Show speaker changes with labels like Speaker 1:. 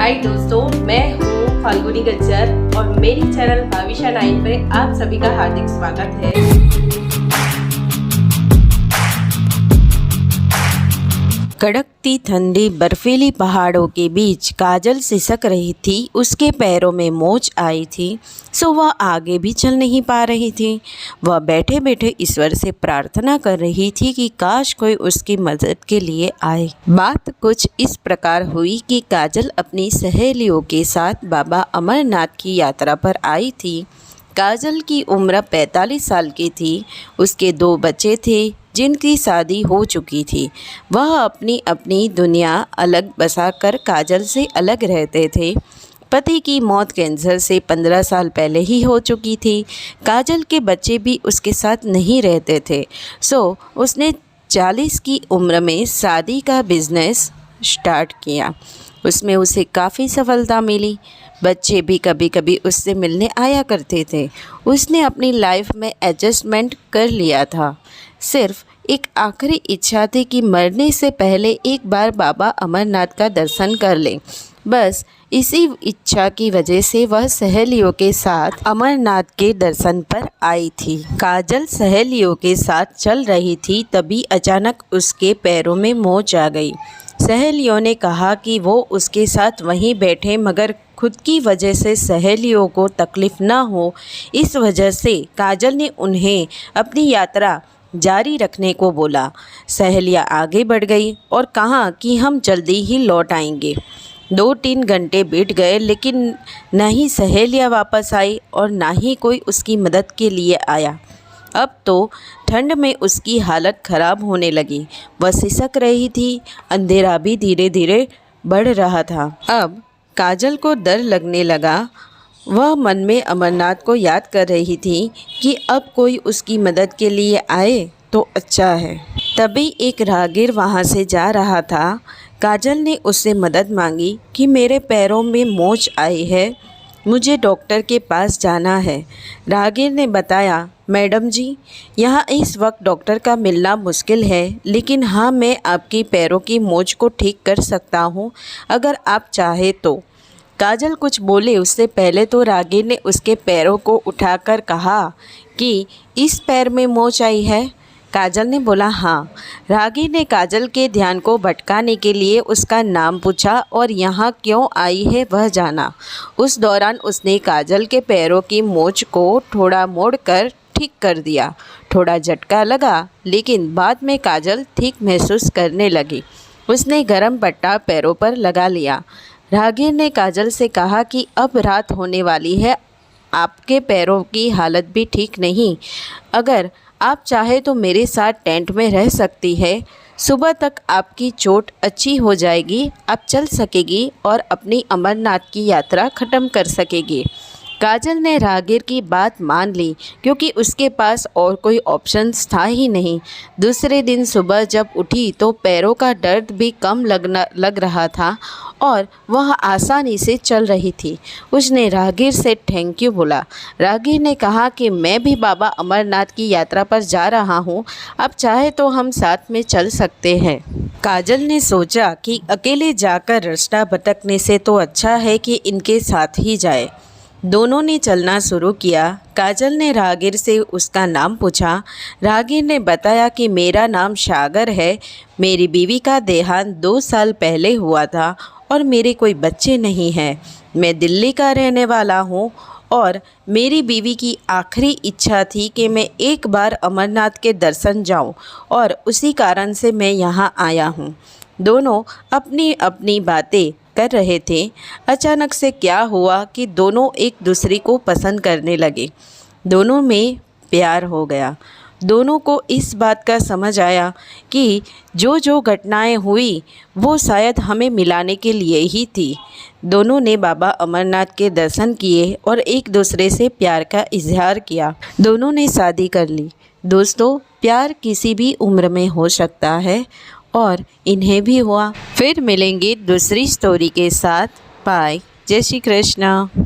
Speaker 1: हाय दोस्तों, मैं हूँ फाल्गुनी गज्जर और मेरी चैनल भाविशा 9 पे आप सभी का हार्दिक स्वागत है।
Speaker 2: कड़कती ठंडी बर्फीली पहाड़ों के बीच काजल सिसक रही थी। उसके पैरों में मोच आई थी, सो वह आगे भी चल नहीं पा रही थी। वह बैठे बैठे ईश्वर से प्रार्थना कर रही थी कि काश कोई उसकी मदद के लिए आए। बात कुछ इस प्रकार हुई कि काजल अपनी सहेलियों के साथ बाबा अमरनाथ की यात्रा पर आई थी। काजल की उम्र 45 साल की थी। उसके 2 बच्चे थे जिनकी शादी हो चुकी थी। वह अपनी अपनी दुनिया अलग बसाकर काजल से अलग रहते थे। पति की मौत कैंसर से 15 साल पहले ही हो चुकी थी। काजल के बच्चे भी उसके साथ नहीं रहते थे, सो उसने 40 की उम्र में शादी का बिजनेस स्टार्ट किया। उसमें उसे काफ़ी सफलता मिली। बच्चे भी कभी कभी उससे मिलने आया करते थे। उसने अपनी लाइफ में एडजस्टमेंट कर लिया था। सिर्फ एक आखिरी इच्छा थी कि मरने से पहले एक बार बाबा अमरनाथ का दर्शन कर ले। बस इसी इच्छा की वजह से वह सहेलियों के साथ अमरनाथ के दर्शन पर आई थी। काजल सहेलियों के साथ चल रही थी, तभी अचानक उसके पैरों में मोच आ गई। सहेलियों ने कहा कि वो उसके साथ वहीं बैठे, मगर खुद की वजह से सहेलियों को तकलीफ़ ना हो, इस वजह से काजल ने उन्हें अपनी यात्रा जारी रखने को बोला। सहेलियाँ आगे बढ़ गई और कहा कि हम जल्दी ही लौट आएंगे। 2-3 घंटे बीत गए, लेकिन न ही सहेलियाँ वापस आई और ना ही कोई उसकी मदद के लिए आया। अब तो ठंड में उसकी हालत ख़राब होने लगी। वह सिसक रही थी। अंधेरा भी धीरे धीरे बढ़ रहा था। अब काजल को डर लगने लगा। वह मन में अमरनाथ को याद कर रही थी कि अब कोई उसकी मदद के लिए आए तो अच्छा है। तभी एक राहगीर वहाँ से जा रहा था। काजल ने उससे मदद मांगी कि मेरे पैरों में मोच आई है, मुझे डॉक्टर के पास जाना है। राहगीर ने बताया, मैडम जी, यहाँ इस वक्त डॉक्टर का मिलना मुश्किल है, लेकिन हाँ, मैं आपकी पैरों की मोच को ठीक कर सकता हूँ अगर आप चाहे तो। काजल कुछ बोले उससे पहले तो राहगीर ने उसके पैरों को उठाकर कहा कि इस पैर में मोच आई है। काजल ने बोला हाँ। राहगीर ने काजल के ध्यान को भटकाने के लिए उसका नाम पूछा और यहाँ क्यों आई है वह जाना। उस दौरान उसने काजल के पैरों की मोच को थोड़ा मोड़कर ठीक कर दिया। थोड़ा झटका लगा, लेकिन बाद में काजल ठीक महसूस करने लगी। उसने गर्म पट्टा पैरों पर लगा लिया। राहगीर ने काजल से कहा कि अब रात होने वाली है, आपके पैरों की हालत भी ठीक नहीं। अगर आप चाहे तो मेरे साथ टेंट में रह सकती है। सुबह तक आपकी चोट अच्छी हो जाएगी, आप चल सकेगी और अपनी अमरनाथ की यात्रा ख़त्म कर सकेगी। काजल ने राहगीर की बात मान ली, क्योंकि उसके पास और कोई ऑप्शंस था ही नहीं। दूसरे दिन सुबह जब उठी तो पैरों का दर्द भी कम लग रहा था और वह आसानी से चल रही थी। उसने राहगीर से थैंक यू बोला। राहगीर ने कहा कि मैं भी बाबा अमरनाथ की यात्रा पर जा रहा हूँ, अब चाहे तो हम साथ में चल सकते हैं। काजल ने सोचा कि अकेले जाकर रास्ता भटकने से तो अच्छा है कि इनके साथ ही जाए। दोनों ने चलना शुरू किया। काजल ने राहगीर से उसका नाम पूछा। राहगीर ने बताया कि मेरा नाम सागर है, मेरी बीवी का देहांत 2 साल पहले हुआ था और मेरे कोई बच्चे नहीं हैं। मैं दिल्ली का रहने वाला हूँ और मेरी बीवी की आखिरी इच्छा थी कि मैं एक बार अमरनाथ के दर्शन जाऊँ और उसी कारण से मैं यहाँ आया हूँ। दोनों अपनी अपनी बातें कर रहे थे। अचानक से क्या हुआ कि दोनों एक दूसरे को पसंद करने लगे। दोनों में प्यार हो गया। दोनों को इस बात का समझ आया कि जो जो घटनाएं हुई वो शायद हमें मिलाने के लिए ही थी। दोनों ने बाबा अमरनाथ के दर्शन किए और एक दूसरे से प्यार का इजहार किया। दोनों ने शादी कर ली। दोस्तों, प्यार किसी भी उम्र में हो सकता है और इन्हें भी हुआ। फिर मिलेंगे दूसरी स्टोरी के साथ। बाय। जय श्री कृष्ण।